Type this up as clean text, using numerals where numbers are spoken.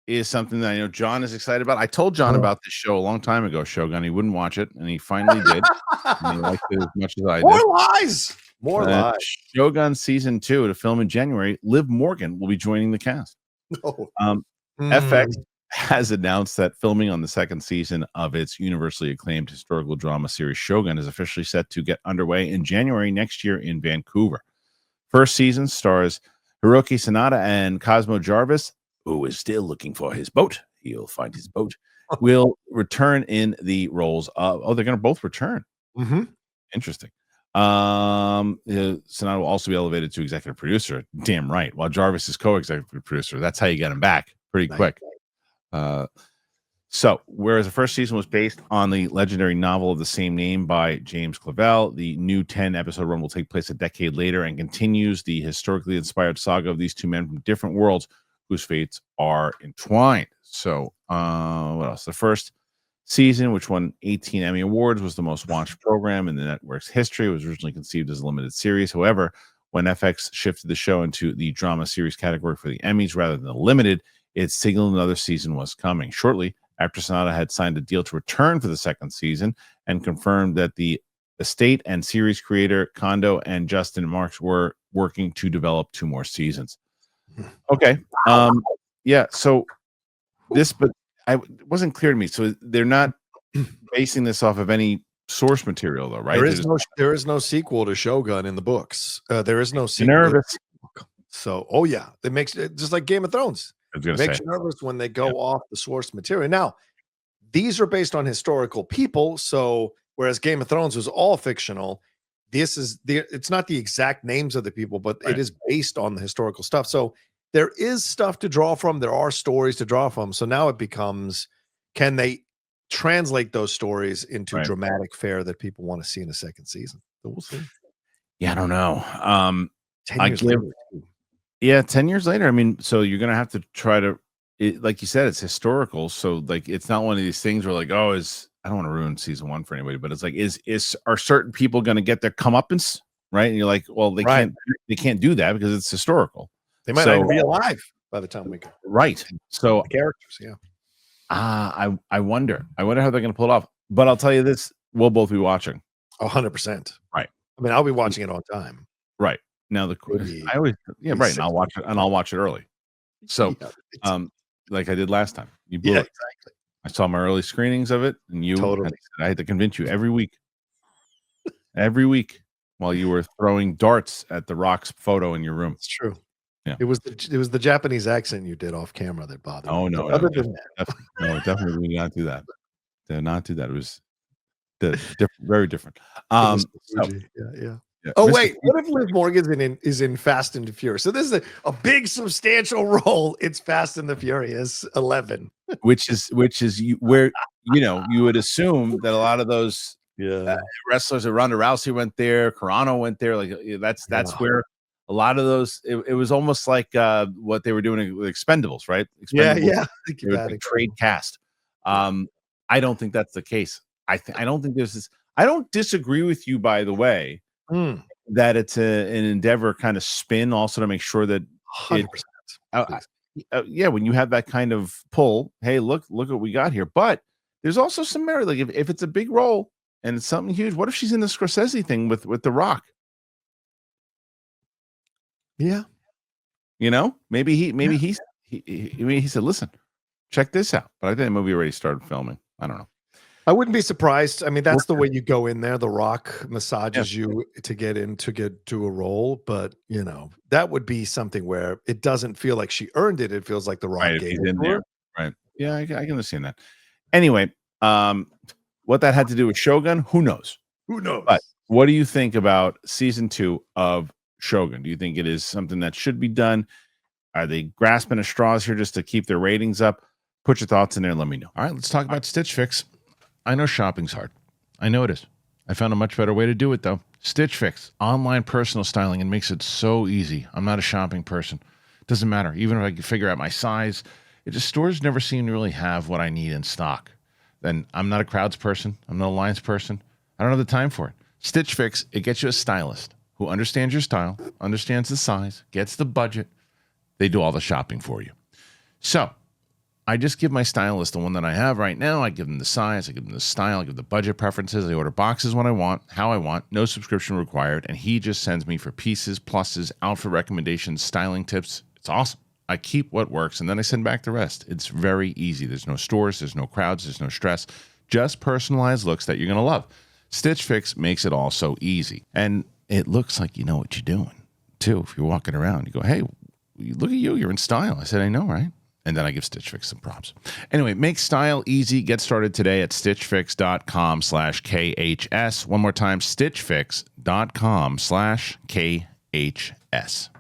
is something that I know John is excited about. I told John about this show a long time ago, Shogun. He wouldn't watch it, and he finally did. And he liked it as much as I did. More lies. More lies. Shogun season 2 to film in January. Liv Morgan will be joining the cast. No. FX has announced that filming on the second season of its universally acclaimed historical drama series Shogun is officially set to get underway in January next year in Vancouver. First season stars Hiroki Sanada and Cosmo Jarvis, who is still looking for his boat. He'll find his boat. Will return in the roles of. Oh, they're going to both return. Interesting. Sanada will also be elevated to executive producer. Damn right. While Jarvis is co-executive producer. That's how you get him back pretty quick. So, whereas the first season was based on the legendary novel of the same name by James Clavell, the new 10-episode run will take place a decade later and continues the historically inspired saga of these two men from different worlds whose fates are entwined. So, what else? The first season, which won 18 Emmy Awards, was the most watched program in the network's history. It was originally conceived as a limited series. However, when FX shifted the show into the drama series category for the Emmys rather than the limited, it signaled another season was coming. Shortly after Sanada had signed a deal to return for the second season and confirmed that the estate and series creator Kondo and Justin Marks were working to develop 2 more seasons. Okay. Yeah. So but it wasn't clear to me. So they're not basing this off of any source material, though, right? There is no sequel to Shogun in the books. There is no sequel. Nervous. So, it makes it just like Game of Thrones. It makes you nervous when they go off the source material. Now, these are based on historical people. So, whereas Game of Thrones was all fictional, it's not the exact names of the people, but it is based on the historical stuff. So, there is stuff to draw from. There are stories to draw from. So now it becomes, can they translate those stories into dramatic fare that people want to see in a second season? So we'll see. Yeah, I don't know. 10 years later. Yeah, 10 years later. I mean, so you're going to have to try to, like you said, it's historical. So like, it's not one of these things where like, I don't want to ruin season 1 for anybody, but it's like, are certain people going to get their comeuppance? Right. And you're like, well, they can't do that because it's historical. They might not even be alive by the time we go. Right. So the characters, yeah. I wonder how they're going to pull it off. But I'll tell you this, we'll both be watching. 100%. Right. I mean, I'll be watching it on time. Right. Now right. And I'll watch it early. So like I did last time. You blew it. Exactly. I saw my early screenings of it, and I had to convince you every week. Every week while you were throwing darts at the Rock's photo in your room. It's true. Yeah. It was the Japanese accent you did off camera that bothered me. No. Other than that. Definitely we did not do that. Did not do that. It was very different. Yeah. Oh, wait. What if Liv Morgan is in Fast and the Furious? So this is a big substantial role. It's Fast and the Furious 11. Which is where you would assume that a lot of those wrestlers, Ronda Rousey went there, Carano went there. Like that's where a lot of those. It was almost like what they were doing with Expendables, right? Expendables, trade cast. I don't think that's the case. I don't think there's this. I don't disagree with you, by the way, that it's an endeavor kind of spin also to make sure that 100%. When you have that kind of pull, hey, look what we got here. But there's also some merit. Like if it's a big role and it's something huge, what if she's in the Scorsese thing with The Rock? Yeah, maybe he said, listen, check this out. But I think the movie already started filming. I don't know. I wouldn't be surprised. I mean, that's the way you go in there. The Rock massages you to get to a role, but that would be something where it doesn't feel like she earned it. It feels like The Rock gave it in there. Right. Yeah, I can understand that. Anyway, what that had to do with Shogun, who knows? But what do you think about season 2 of Shogun? Do you think it is something that should be done? Are they grasping at straws here just to keep their ratings up? Put your thoughts in there and let me know. All right, let's talk about Stitch Fix. I know shopping's hard. I know it is. I found a much better way to do it, though. Stitch Fix, online personal styling, and makes it so easy. I'm not a shopping person. It doesn't matter. Even if I can figure out my size, stores never seem to really have what I need in stock. Then I'm not a crowds person. I'm not a lines person. I don't have the time for it. Stitch Fix, it gets you a stylist who understands your style, understands the size, gets the budget. They do all the shopping for you. So I just give my stylist the one that I have right now. I give them the size, I give them the style, I give the budget preferences. I order boxes when I want, how I want, no subscription required. And he just sends me for pieces, pluses, outfit recommendations, styling tips. It's awesome. I keep what works and then I send back the rest. It's very easy. There's no stores, there's no crowds, there's no stress. Just personalized looks that you're going to love. Stitch Fix makes it all so easy. And it looks like you know what you're doing, too. If you're walking around, you go, hey, look at you. You're in style. I said, I know, right? And then I give Stitch Fix some props. Anyway, make style easy. Get started today at stitchfix.com/KHS. One more time, stitchfix.com/KHS.